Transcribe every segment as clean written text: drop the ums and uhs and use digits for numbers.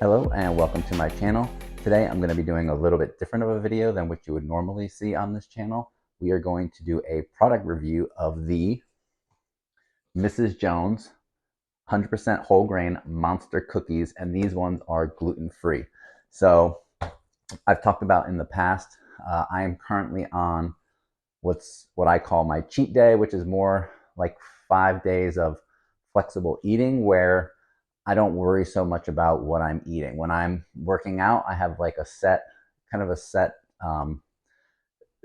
Hello and welcome to my channel. Today I'm going to be doing a little bit different of a video than what you would normally see on this channel. We are going to do a product review of the Mrs. Jones 100% whole grain monster cookies, and these ones are gluten-free. So I've talked about in the past, I am currently on what I call my cheat day, which is more like 5 days of flexible eating where I don't worry so much about what I'm eating. When I'm working out, I have like a set, kind of a um,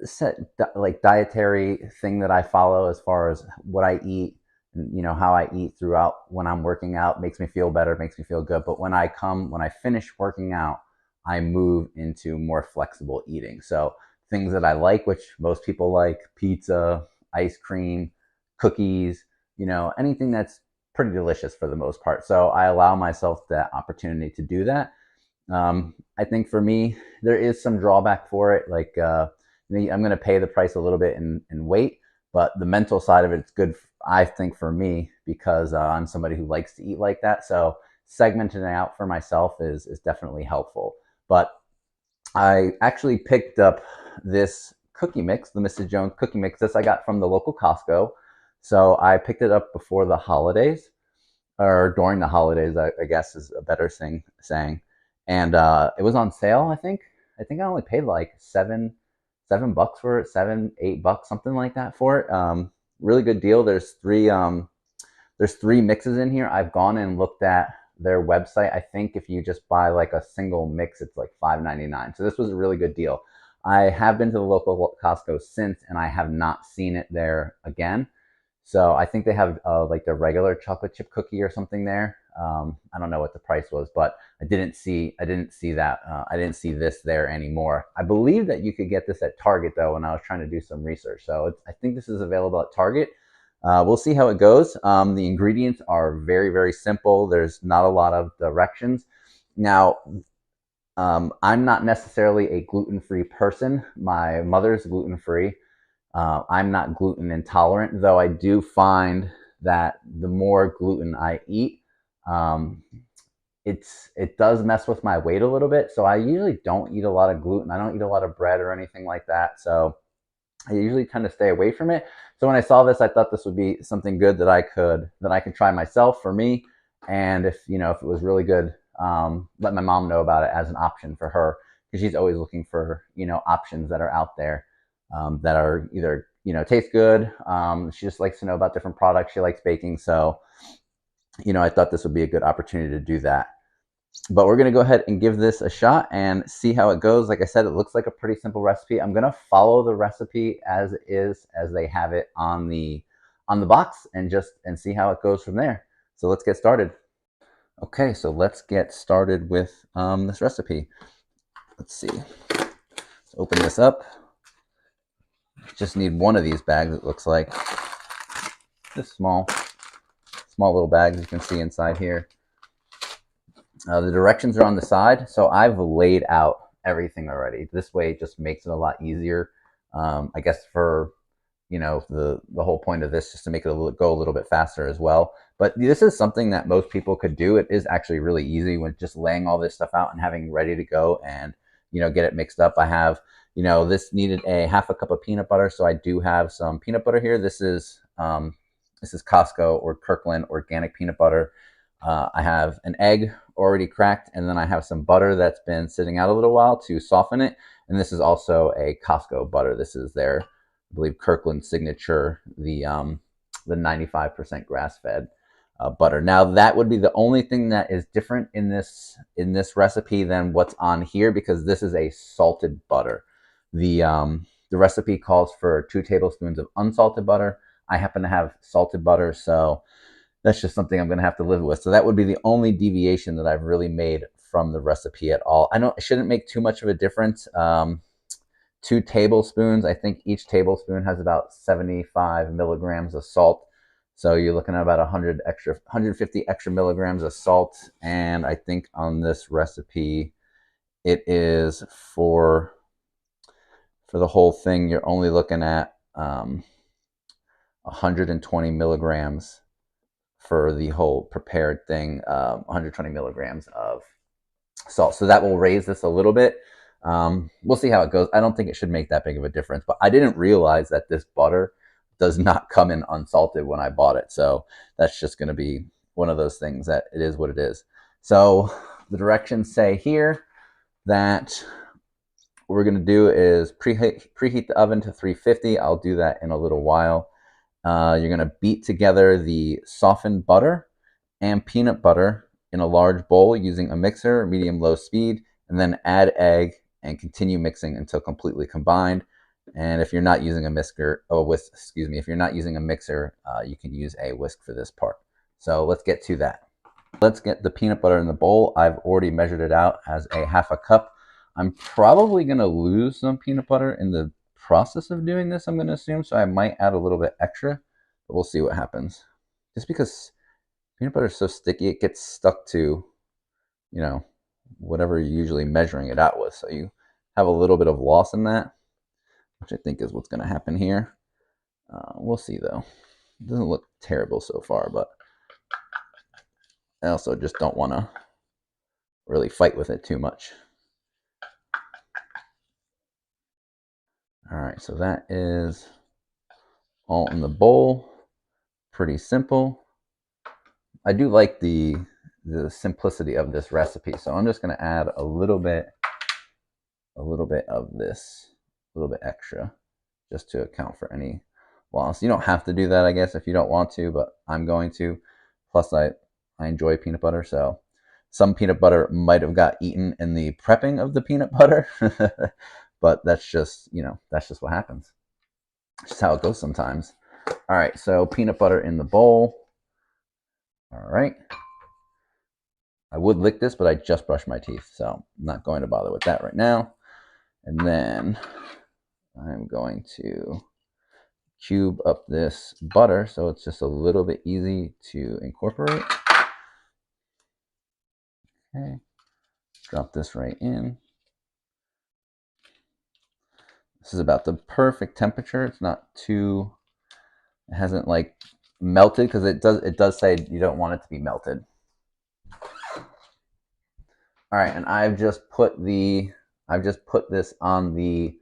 set like dietary thing that I follow as far as what I eat, and, how I eat throughout when I'm working out makes me feel better, makes me feel good. But when I finish working out, I move into more flexible eating. So things that I like, which most people like, pizza, ice cream, cookies, anything that's pretty delicious for the most part. So I allow myself that opportunity to do that. I think for me, there is some drawback for it. Like, I'm going to pay the price a little bit in weight, but the mental side of it's good, I think, for me because I'm somebody who likes to eat like that. So segmenting it out for myself is definitely helpful. But I actually picked up this cookie mix, the Mrs. Jones cookie mix. This I got from the local Costco. So I picked it up before the holidays, or during the holidays, I guess is a better thing saying. And it was on sale. I think I only paid like $7 for it, 7, $8, something like that for it. Really good deal. There's three mixes in here. I've gone and looked at their website. I think if you just buy like a single mix, it's like $5.99. So this was a really good deal. I have been to the local Costco since, and I have not seen it there again. So I think they have like the regular chocolate chip cookie or something there. I don't know what the price was, but I didn't see that. I didn't see this there anymore. I believe that you could get this at Target though, when I was trying to do some research. So I think this is available at Target. We'll see how it goes. The ingredients are very, very simple. There's not a lot of directions. Now, I'm not necessarily a gluten-free person. My mother's gluten-free. I'm not gluten intolerant, though I do find that the more gluten I eat, um, it does mess with my weight a little bit. So I usually don't eat a lot of gluten. I don't eat a lot of bread or anything like that. So I usually kind of stay away from it. So when I saw this, I thought this would be something good that I could try myself for me. And if it was really good, let my mom know about it as an option for her, because she's always looking for options that are out there, that are either taste good. She just likes to know about different products. She likes baking, so I thought this would be a good opportunity to do that. But we're going to go ahead and give this a shot and see how it goes. Like I said, it looks like a pretty simple recipe. I'm going to follow the recipe as is, as they have it on the box, and see how it goes from there. So let's get started. Okay, so let's get started with this recipe. Let's see. Let's open this up. Just need one of these bags, it looks like. Just small little bags you can see inside here. The directions are on the side, so I've laid out everything already. This way it just makes it a lot easier. I guess for the whole point of this, just to make it go a little bit faster as well. But this is something that most people could do. It is actually really easy when just laying all this stuff out and having ready to go, and get it mixed up. I have this needed a half a cup of peanut butter, so I do have some peanut butter here. This is Costco or Kirkland organic peanut butter. I have an egg already cracked, and then I have some butter that's been sitting out a little while to soften it. And this is also a Costco butter. This is their, I believe, Kirkland signature, the 95% grass-fed butter. Now that would be the only thing that is different in this recipe than what's on here, because this is a salted butter. The recipe calls for 2 tablespoons of unsalted butter. I happen to have salted butter, so that's just something I'm going to have to live with. So that would be the only deviation that I've really made from the recipe at all. I know it shouldn't make too much of a difference. 2 tablespoons, I think each tablespoon has about 75 milligrams of salt. So you're looking at about 150 extra milligrams of salt. And I think on this recipe, it is for the whole thing, you're only looking at 120 milligrams for the whole prepared thing, 120 milligrams of salt. So that will raise this a little bit. We'll see how it goes. I don't think it should make that big of a difference, but I didn't realize that this butter does not come in unsalted when I bought it. So that's just going to be one of those things that it is what it is. So the directions say here that what we're going to do is preheat the oven to 350. I'll do that in a little while. You're going to beat together the softened butter and peanut butter in a large bowl using a mixer, medium-low speed, and then add egg and continue mixing until completely combined. And if you're not using a mixer, if you're not using a mixer, you can use a whisk for this part. So let's get to that. Let's get the peanut butter in the bowl. I've already measured it out as a half a cup. I'm probably going to lose some peanut butter in the process of doing this, I'm going to assume, so I might add a little bit extra, but we'll see what happens. Just because peanut butter is so sticky, it gets stuck to, whatever you're usually measuring it out with. So you have a little bit of loss in that, which I think is what's going to happen here. We'll see, though. It doesn't look terrible so far, but I also just don't want to really fight with it too much. All right, so that is all in the bowl. Pretty simple. I do like the simplicity of this recipe, so I'm just going to add a little bit of this, a little bit extra, just to account for any loss. You don't have to do that, I guess, if you don't want to, but I'm going to. Plus, I enjoy peanut butter, so some peanut butter might have got eaten in the prepping of the peanut butter, but that's just, that's just what happens. It's just how it goes sometimes. All right, so peanut butter in the bowl. All right. I would lick this, but I just brushed my teeth, so I'm not going to bother with that right now. And then I'm going to cube up this butter so it's just a little bit easy to incorporate. Okay, drop this right in. This is about the perfect temperature. It's not too, it hasn't like melted, because it does say you don't want it to be melted. All right, and I've just put this on the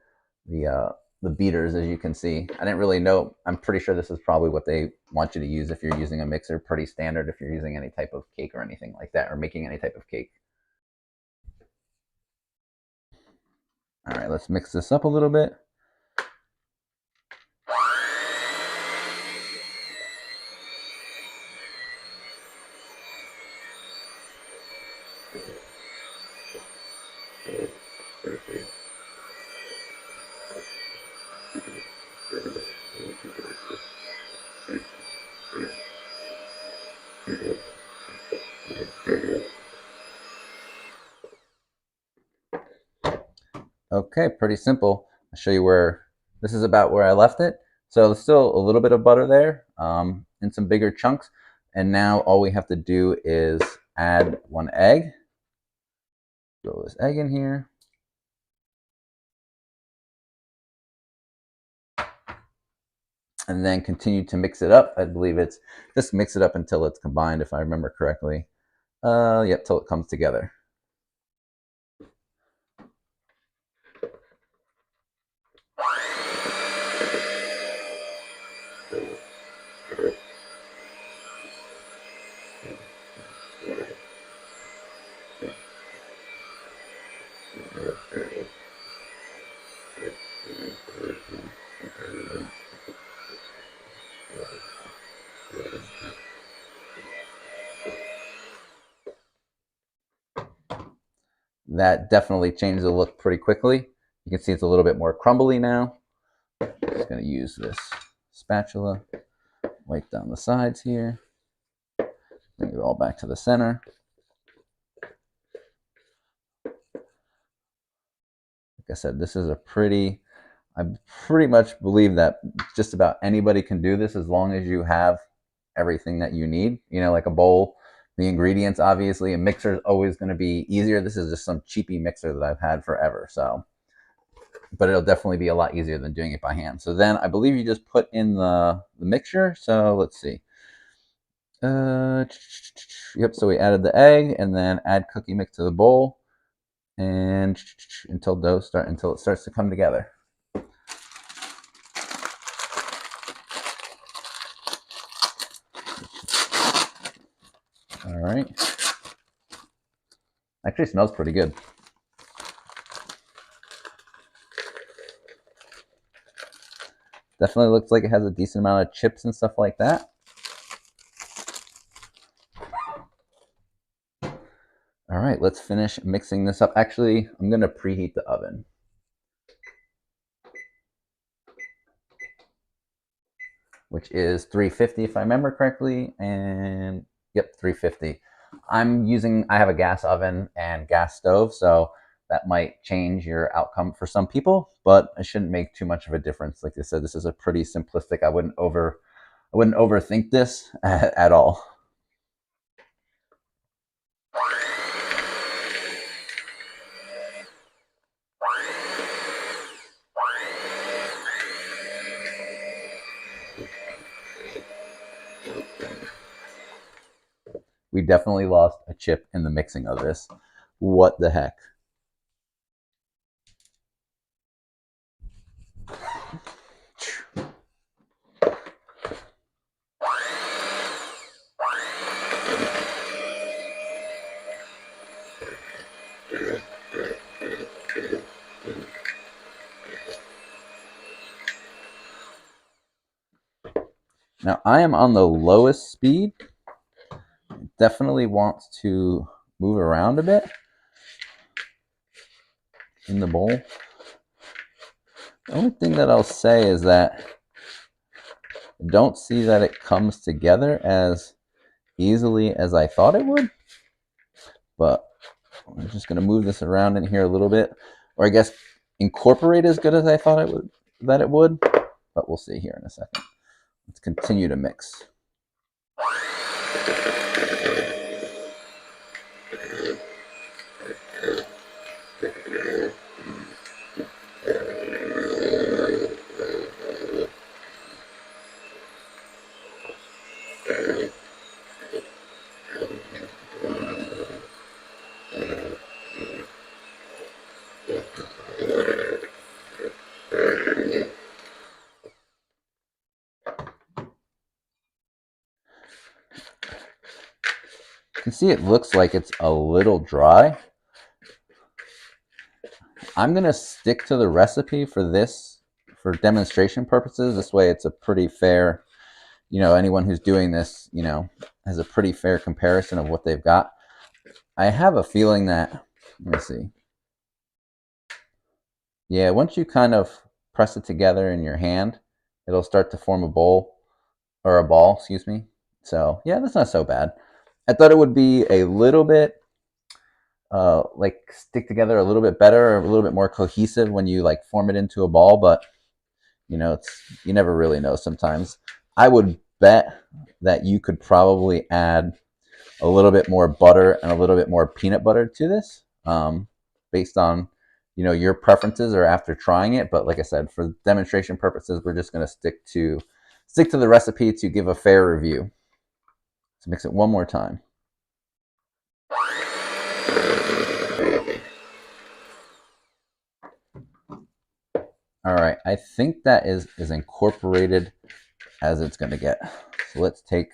beaters, as you can see. I didn't really know. I'm pretty sure this is probably what they want you to use if you're using a mixer. Pretty standard if you're using any type of cake or anything like that, or making any type of cake. All right, let's mix this up a little bit. Okay, pretty simple. I'll show you where, this is about where I left it. So there's still a little bit of butter there, in some bigger chunks. And now all we have to do is add one egg. Throw this egg in here. And then continue to mix it up. I believe it's, just mix it up until it's combined, if I remember correctly. Yep, till it comes together. That definitely changed the look pretty quickly. You can see it's a little bit more crumbly now. I'm just going to use this spatula, wipe down the sides here, bring it all back to the center. Like I said, this is a pretty, I pretty much believe that just about anybody can do this as long as you have everything that you need. Like a bowl, the ingredients, obviously. A mixer is always going to be easier. This is just some cheapy mixer that I've had forever. So, but it'll definitely be a lot easier than doing it by hand. So then I believe you just put in the mixture. So let's see. Yep, so we added the egg and then add cookie mix to the bowl. and until it starts to come together. All right. Actually smells pretty good. Definitely looks like it has a decent amount of chips and stuff like that. All right, let's finish mixing this up. Actually, I'm going to preheat the oven. Which is 350 if I remember correctly, and yep, 350. I have a gas oven and gas stove, so that might change your outcome for some people, but it shouldn't make too much of a difference. Like I said, this is a pretty simplistic. I wouldn't overthink this at all. We definitely lost a chip in the mixing of this. What the heck? Now I am on the lowest speed. It definitely wants to move around a bit in the bowl. The only thing that I'll say is that I don't see that it comes together as easily as I thought it would, but I'm just going to move this around in here a little bit, or I guess incorporate as good as I thought it would, but we'll see here in a second. Let's continue to mix. You can see it looks like it's a little dry. I'm going to stick to the recipe for this for demonstration purposes. This way it's a pretty fair, anyone who's doing this, has a pretty fair comparison of what they've got. I have a feeling that, let me see. Yeah, once you kind of press it together in your hand, it'll start to form a bowl, or a ball, excuse me. So yeah, that's not so bad. I thought it would be a little bit like stick together a little bit better, or a little bit more cohesive when you like form it into a ball, but you never really know sometimes. I would bet that you could probably add a little bit more butter and a little bit more peanut butter to this, based on your preferences or after trying it. But like I said, for demonstration purposes, we're just going to stick to the recipe to give a fair review. Let's mix it one more time. All right, I think that is as incorporated as it's going to get. So let's take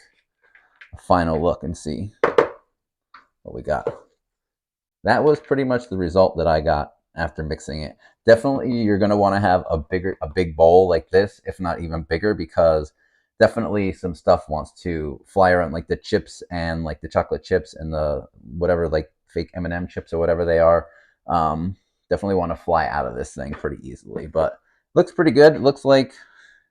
a final look and see what we got. That was pretty much the result that I got after mixing it. Definitely you're going to want to have a big bowl like this, if not even bigger, because definitely some stuff wants to fly around, like the chips and like the chocolate chips and the whatever, like fake M&M chips or whatever they are. Definitely want to fly out of this thing pretty easily, but looks pretty good. It looks like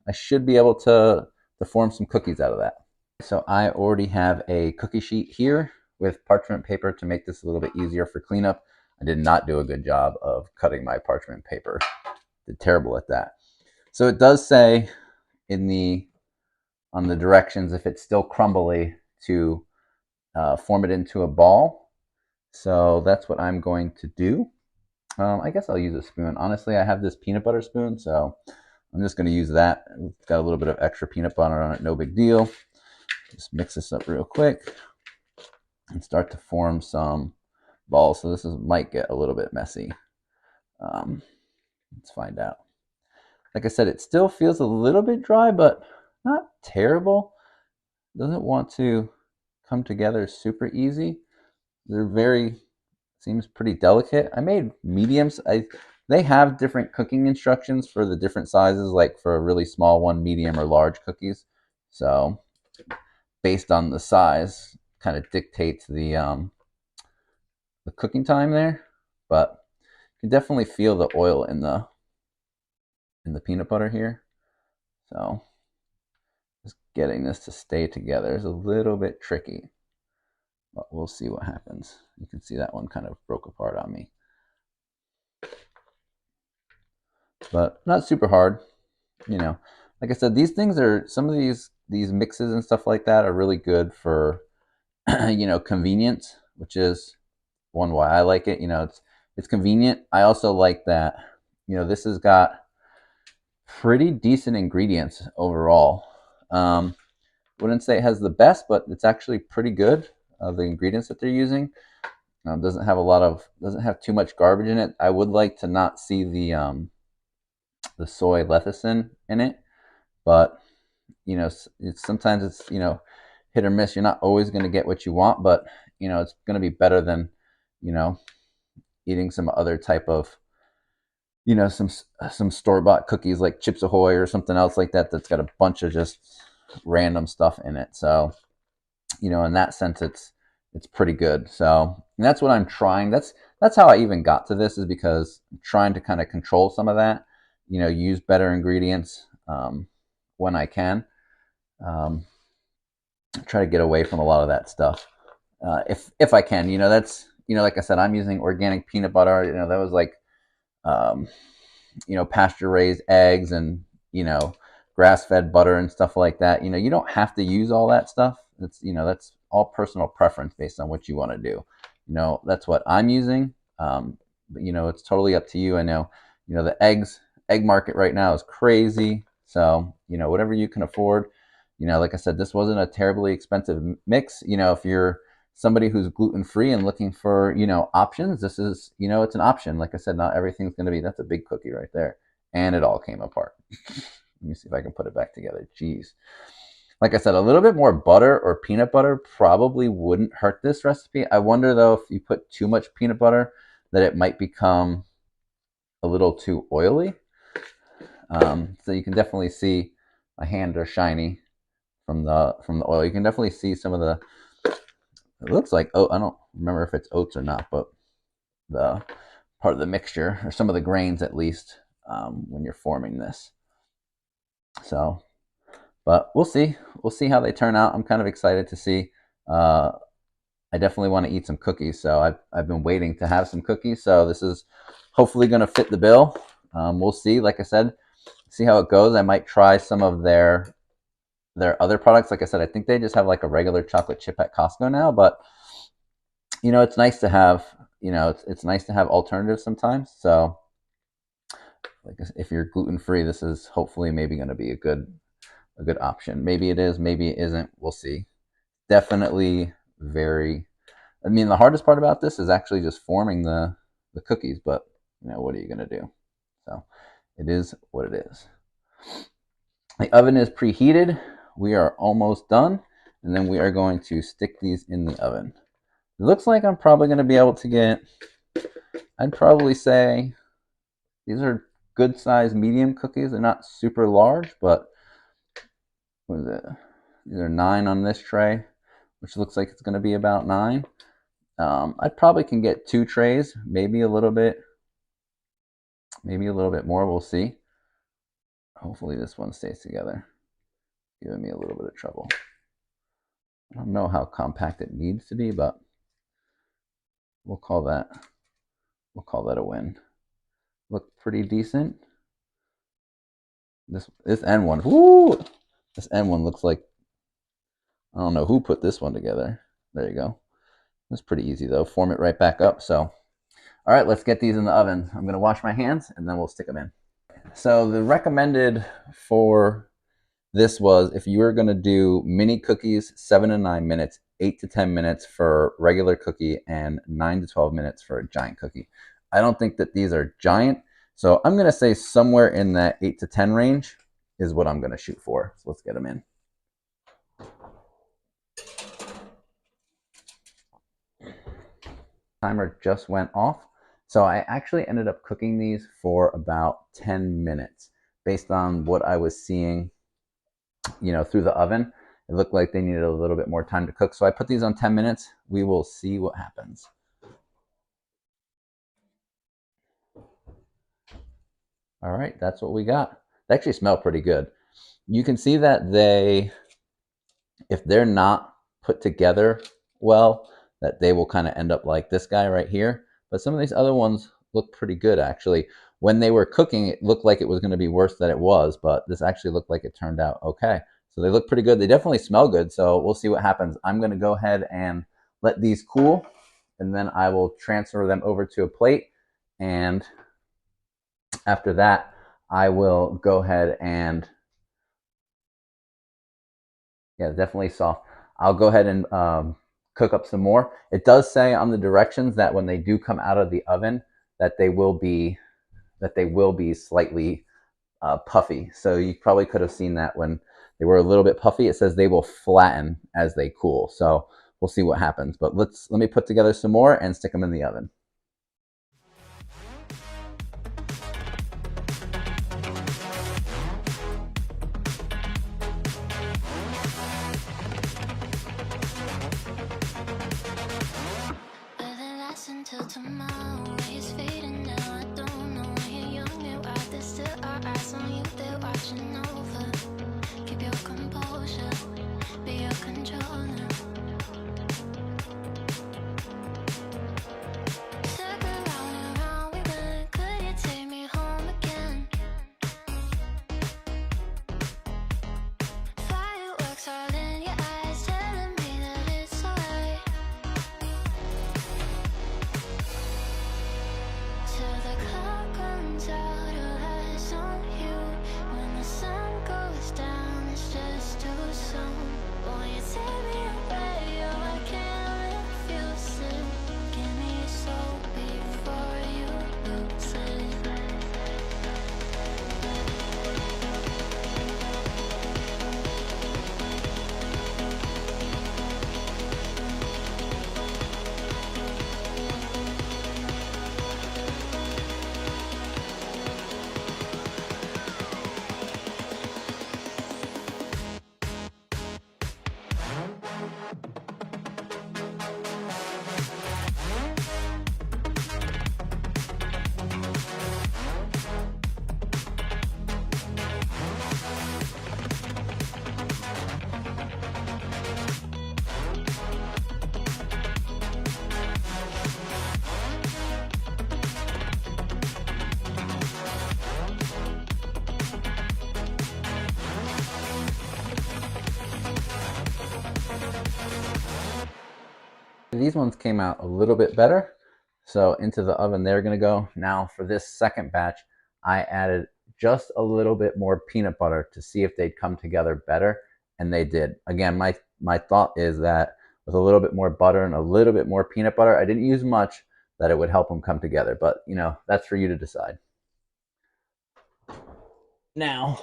I should be able to form some cookies out of that. So I already have a cookie sheet here with parchment paper to make this a little bit easier for cleanup. I did not do a good job of cutting my parchment paper. Did terrible at that. So it does say on the directions, if it's still crumbly, to form it into a ball. So that's what I'm going to do. I guess I'll use a spoon. Honestly, I have this peanut butter spoon, so I'm just going to use that. It's got a little bit of extra peanut butter on it, no big deal. Just mix this up real quick and start to form some balls, so this might get a little bit messy. Let's find out. Like I said, it still feels a little bit dry, but not terrible. Doesn't want to come together super easy. They're very, seems pretty delicate. I made mediums. They have different cooking instructions for the different sizes, like for a really small one, medium or large cookies. So based on the size, kind of dictates the cooking time there. But you can definitely feel the oil in the peanut butter here. So just getting this to stay together is a little bit tricky, but we'll see what happens. You can see that one kind of broke apart on me, but not super hard. You know, like I said, these things are, some of these mixes and stuff like that are really good for convenience, which is one why I like it. It's convenient. I also like that this has got pretty decent ingredients overall. Wouldn't say it has the best, but it's actually pretty good. The ingredients that they're using doesn't have too much garbage in it. I would like to not see the soy lecithin in it, but sometimes it's hit or miss. You're not always going to get what you want, but it's going to be better than eating some other type of some store-bought cookies like Chips Ahoy or something else like that that's got a bunch of just random stuff in it. So in that sense, it's pretty good. So that's what I'm trying. That's how I even got to this, is because I'm trying to kind of control some of that. Use better ingredients when I can. Try to get away from a lot of that stuff if I can. That's like I said, I'm using organic peanut butter. That was like pasture raised eggs and grass fed butter and stuff like that. You don't have to use all that stuff. That's all personal preference based on what you want to do. That's what I'm using. But it's totally up to you. I know the egg market right now is crazy. So whatever you can afford. Like I said, this wasn't a terribly expensive mix. If you're somebody who's gluten-free and looking for options, this is it's an option. Like I said, not everything's going to be. That's a big cookie right there, and it all came apart. Let me see if I can put it back together. Jeez. Like I said, a little bit more butter or peanut butter probably wouldn't hurt this recipe. I wonder though, if you put too much peanut butter, that it might become a little too oily. So you can definitely see my hands are shiny from the oil. You can definitely see some of the, it looks like, oh, I don't remember if it's oats or not, but the part of the mixture, or some of the grains at least, when you're forming this. So, but we'll see. We'll see how they turn out. I'm kind of excited to see. I definitely want to eat some cookies, so I've been waiting to have some cookies. So this is hopefully going to fit the bill. We'll see. Like I said, see how it goes. I might try some of their other products. Like I said, I think they just have like a regular chocolate chip at Costco now, but it's nice to have, it's nice to have alternatives sometimes. So like if you're gluten-free, this is hopefully maybe going to be a good option. Maybe it is, maybe it isn't. We'll see. Definitely very, I mean, the hardest part about this is actually just forming the cookies, but what are you going to do? So it is what it is. The oven is preheated. We are almost done, and then we are going to stick these in the oven. It looks like I'm probably going to be able to get, I'd probably say these are good size medium cookies. They're not super large, but what is it? These are 9 on this tray, which looks like it's going to be about 9. I probably can get 2 trays, maybe a little bit more. We'll see. Hopefully this one stays together. Giving me a little bit of trouble. I don't know how compact it needs to be, but we'll call that a win. Look pretty decent. This end one, whoo! This end one looks like, I don't know who put this one together. There you go. It's pretty easy though. Form it right back up. So, all right, let's get these in the oven. I'm gonna wash my hands and then we'll stick them in. So the recommended for this was, if you were going to do mini cookies, 7 to 9 minutes 8 to 10 minutes for regular cookie and 9 to 12 minutes for a giant cookie. I don't think that these are giant, so I'm going to say somewhere in that 8 to 10 range is what I'm going to shoot for. So let's get them in. Timer just went off. So I actually ended up cooking these for about 10 minutes based on what I was seeing, through the oven. It looked like they needed a little bit more time to cook. So I put these on 10 minutes. We will see what happens. All right, that's what we got. They actually smell pretty good. You can see that if they're not put together well, that they will kind of end up like this guy right here. But some of these other ones look pretty good, actually. When they were cooking, it looked like it was going to be worse than it was, but this actually looked like it turned out okay. So they look pretty good. They definitely smell good, so we'll see what happens. I'm going to go ahead and let these cool, and then I will transfer them over to a plate. And after that, I will go ahead and, yeah, definitely soft. I'll go ahead and cook up some more. It does say on the directions that when they do come out of the oven, that they will be slightly puffy. So you probably could have seen that when they were a little bit puffy. It says they will flatten as they cool. So we'll see what happens. But let me put together some more and stick them in the oven. Until tomorrow, it's fading now. I don't know when you're young and wild. There's still our eyes on you, they're watching over. Keep your composure, be your controller. Circle round and round we went. Could you take me home again? Fireworks all in your eyes, telling me that it's alright. Till the clock runs out, all eyes on you. When the sun goes down, it's just too soon. Won't you take me away? Oh, I can't refuse it. Give me your soul before you lose it. These ones came out a little bit better. So into the oven they're going to go. Now for this second batch, I added just a little bit more peanut butter to see if they'd come together better, and they did. Again, my thought is that with a little bit more butter and a little bit more peanut butter, I didn't use much, that it would help them come together. But, that's for you to decide. Now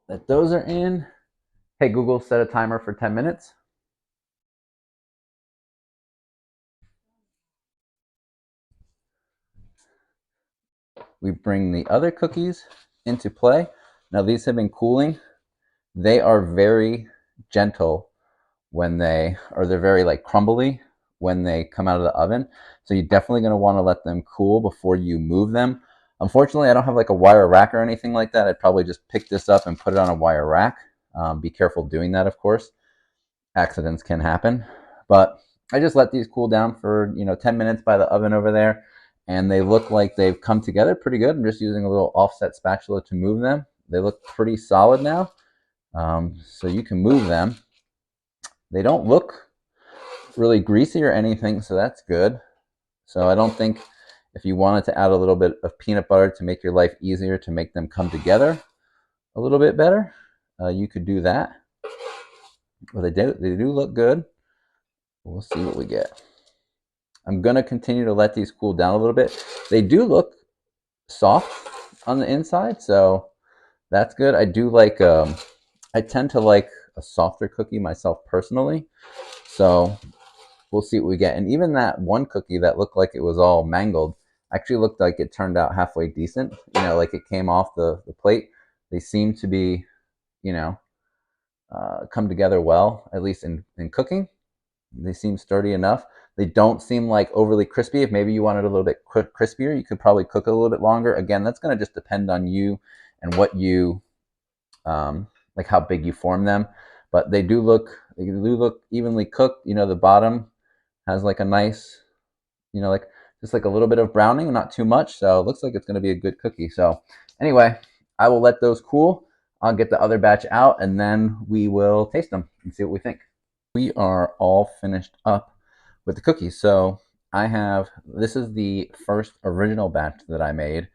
that those are in, hey Google, set a timer for 10 minutes. We bring the other cookies into play. Now these have been cooling. They are very gentle when they're very like crumbly when they come out of the oven. So you're definitely going to want to let them cool before you move them. Unfortunately, I don't have like a wire rack or anything like that. I'd probably just pick this up and put it on a wire rack. Be careful doing that, of course. Accidents can happen. But I just let these cool down for 10 minutes by the oven over there. And they look like they've come together pretty good. I'm just using a little offset spatula to move them. They look pretty solid now. So you can move them. They don't look really greasy or anything, so that's good. So I don't think, if you wanted to add a little bit of peanut butter to make your life easier, to make them come together a little bit better, you could do that. Well, they do look good. We'll see what we get. I'm gonna continue to let these cool down a little bit. They do look soft on the inside, so that's good. I tend to like a softer cookie myself personally, so we'll see what we get. And even that one cookie that looked like it was all mangled actually looked like it turned out halfway decent. Like it came off the plate. They seem to be, you know, come together well, at least in cooking. They seem sturdy enough. They don't seem like overly crispy. If maybe you wanted a little bit crispier, you could probably cook it a little bit longer. Again, that's going to just depend on you and what you like, how big you form them. But they do look evenly cooked. The bottom has like a nice, like just like a little bit of browning, not too much. So it looks like it's going to be a good cookie. So anyway, I will let those cool. I'll get the other batch out and then we will taste them and see what we think. We are all finished up with the cookies. So this is the first original batch that I made.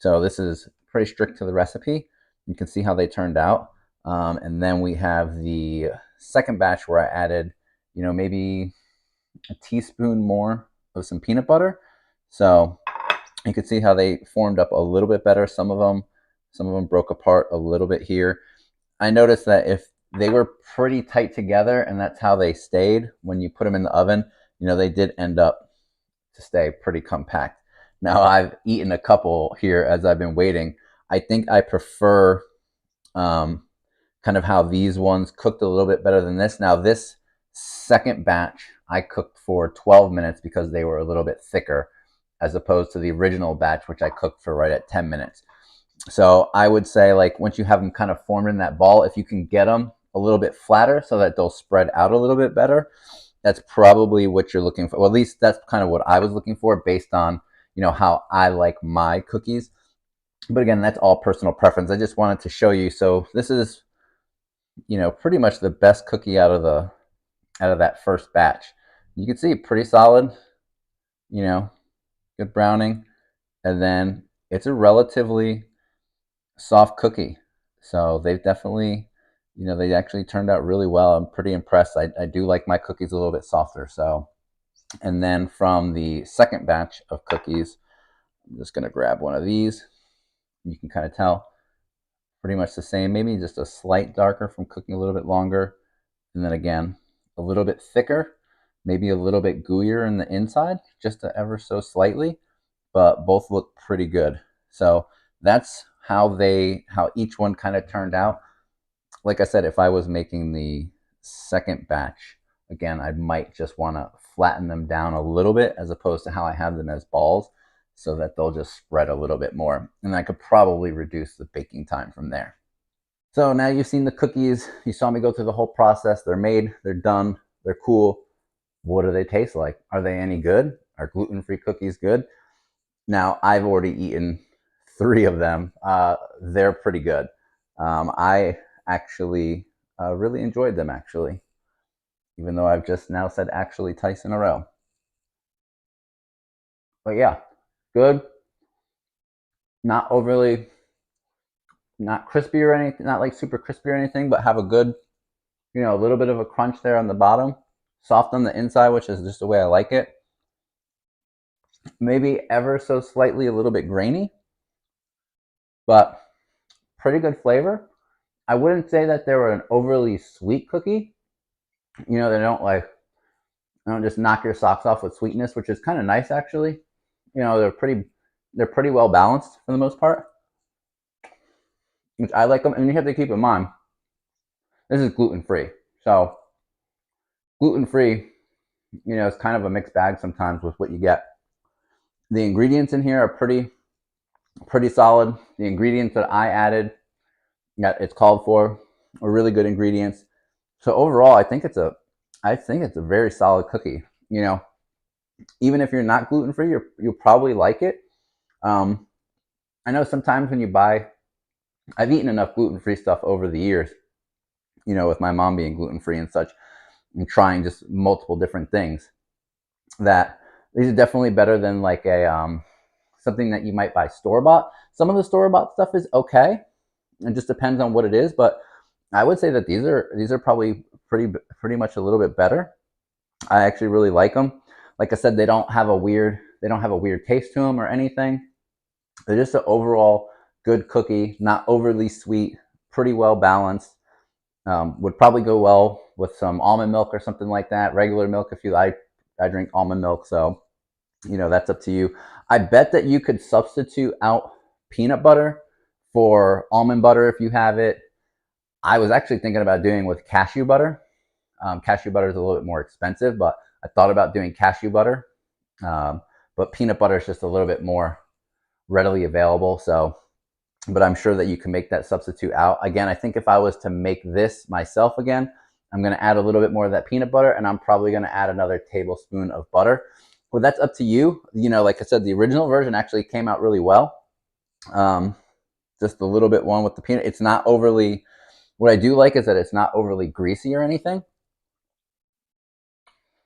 So this is pretty strict to the recipe. You can see how they turned out. And then we have the second batch where I added, maybe a teaspoon more of some peanut butter. So you can see how they formed up a little bit better. Some of them broke apart a little bit here. I noticed that if they were pretty tight together and that's how they stayed when you put them in the oven, they did end up to stay pretty compact. Now I've eaten a couple here as I've been waiting. I think I prefer kind of how these ones cooked a little bit better than this. Now this second batch I cooked for 12 minutes because they were a little bit thicker as opposed to the original batch, which I cooked for right at 10 minutes. So I would say, like, once you have them kind of formed in that ball, if you can get them a little bit flatter so that they'll spread out a little bit better, that's probably what you're looking for. Well, at least that's kind of what I was looking for based on, how I like my cookies. But again, that's all personal preference. I just wanted to show you. So this is, pretty much the best cookie out of that first batch. You can see pretty solid, good browning, and then it's a relatively soft cookie. So they've definitely, they actually turned out really well. I'm pretty impressed. I do like my cookies a little bit softer. So, and then from the second batch of cookies, I'm just going to grab one of these. You can kind of tell pretty much the same, maybe just a slight darker from cooking a little bit longer. And then again, a little bit thicker, maybe a little bit gooier in the inside, just ever so slightly, but both look pretty good. So that's how each one kind of turned out. Like I said, if I was making the second batch, again, I might just want to flatten them down a little bit as opposed to how I have them as balls so that they'll just spread a little bit more. And I could probably reduce the baking time from there. So now you've seen the cookies. You saw me go through the whole process. They're made, they're done, they're cool. What do they taste like? Are they any good? Are gluten-free cookies good? Now, I've already eaten 3 of them. They're pretty good. I actually really enjoyed them, actually, even though I've just now said actually twice in a row. But yeah, good. Not overly, not crispy or anything, not like super crispy or anything, but have a good, a little bit of a crunch there on the bottom. Soft on the inside, which is just the way I like it. Maybe ever so slightly a little bit grainy, but pretty good flavor. I wouldn't say that they were an overly sweet cookie. They don't just knock your socks off with sweetness, which is kind of nice actually. They're pretty well balanced for the most part, which I like them. And you have to keep in mind, this is gluten free. So gluten free, it's kind of a mixed bag sometimes with what you get. The ingredients in here are pretty solid. The ingredients that I added, that it's called for, are really good ingredients. So overall, I think it's a very solid cookie. Even if you're not gluten free, you'll probably like it. I know sometimes when you buy, I've eaten enough gluten free stuff over the years. With my mom being gluten free and such, and trying just multiple different things, that these are definitely better than like a something that you might buy store bought. Some of the store bought stuff is okay. It just depends on what it is, but I would say that these are probably pretty much a little bit better. I actually really like them. Like I said, they don't have a weird taste to them or anything. They're just an overall good cookie, not overly sweet, pretty well balanced. Would probably go well with some almond milk or something like that. Regular milk, if you like. I drink almond milk, so that's up to you. I bet that you could substitute out peanut butter for almond butter if you have it. I was actually thinking about doing with cashew butter. Cashew butter is a little bit more expensive, but I thought about doing cashew butter. But peanut butter is just a little bit more readily available. So, but I'm sure that you can make that substitute out. Again, I think if I was to make this myself again, I'm going to add a little bit more of that peanut butter, and I'm probably going to add another tablespoon of butter. Well, that's up to you. Like I said, the original version actually came out really well. Just a little bit one with the peanut. It's not overly, what I do like is that it's not overly greasy or anything,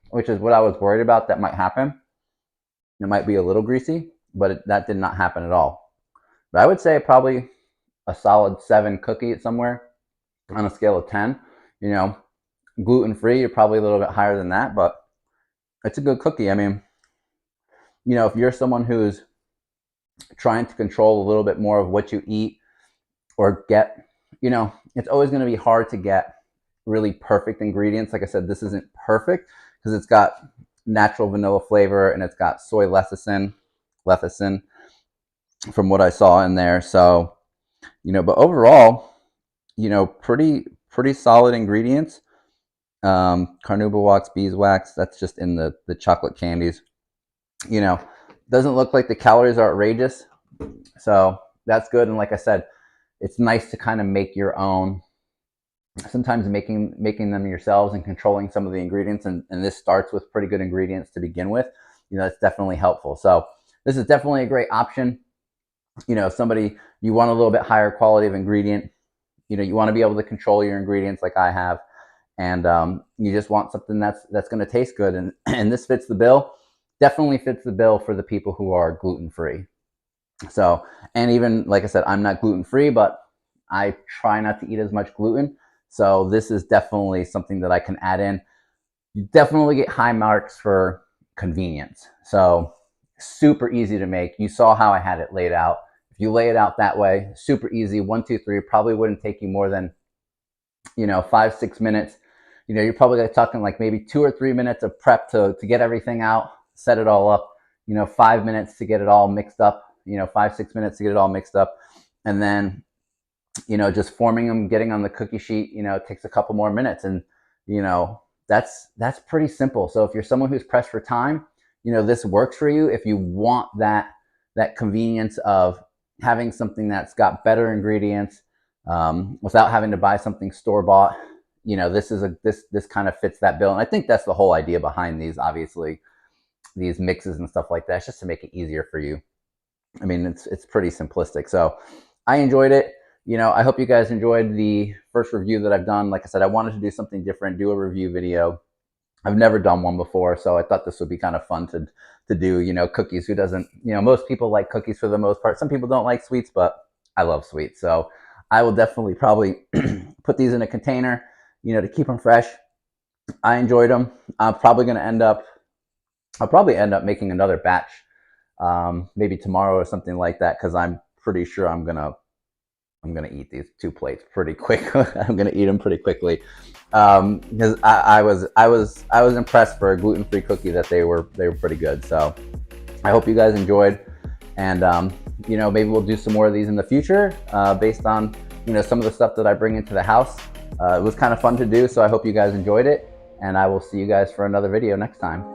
which is what I was worried about that might happen. It might be a little greasy, but that did not happen at all. But I would say probably a solid 7 cookie somewhere on a scale of 10. Gluten-free, you're probably a little bit higher than that, but it's a good cookie. I mean, if you're someone who's trying to control a little bit more of what you eat or get, it's always going to be hard to get really perfect ingredients. Like I said, this isn't perfect because it's got natural vanilla flavor and it's got soy lecithin from what I saw in there. So, but overall, pretty solid ingredients. Carnauba wax, beeswax, that's just in the chocolate candies. Doesn't look like the calories are outrageous, so that's good. And like I said, it's nice to kind of make your own, sometimes making them yourselves and controlling some of the ingredients, and this starts with pretty good ingredients to begin with. It's definitely helpful. So this is definitely a great option. Somebody, you want a little bit higher quality of ingredient, you want to be able to control your ingredients like I have, and you just want something that's going to taste good, and this fits the bill. Definitely fits the bill for the people who are gluten-free. So, and even like I said, I'm not gluten-free, but I try not to eat as much gluten. So this is definitely something that I can add in. You definitely get high marks for convenience. So super easy to make. You saw how I had it laid out. If you lay it out that way, super easy. 1, 2, 3, probably wouldn't take you more than 5-6 minutes. You're probably talking like maybe 2 or 3 minutes of prep to get everything out, set it all up. 5 minutes to get it all mixed up. 5-6 minutes to get it all mixed up, and then just forming them, getting on the cookie sheet. It takes a couple more minutes, and that's pretty simple. So if you're someone who's pressed for time, this works for you. If you want that convenience of having something that's got better ingredients without having to buy something store-bought, this kind of fits that bill. And I think that's the whole idea behind these, obviously, these mixes and stuff like that. It's just to make it easier for you. I mean, it's pretty simplistic. So I enjoyed it. I hope you guys enjoyed the first review that I've done. Like I said, I wanted to do something different, do a review video. I've never done one before, so I thought this would be kind of fun to do. Cookies. Who doesn't? Most people like cookies for the most part. Some people don't like sweets, but I love sweets. So I will definitely probably put these in a container, to keep them fresh. I enjoyed them. I'll probably end up making another batch, maybe tomorrow or something like that, because I'm pretty sure I'm gonna eat these 2 plates pretty quick. I'm gonna eat them pretty quickly, because I was impressed for a gluten-free cookie that they were pretty good. So I hope you guys enjoyed, and maybe we'll do some more of these in the future, based on some of the stuff that I bring into the house. It was kind of fun to do, so I hope you guys enjoyed it, and I will see you guys for another video next time.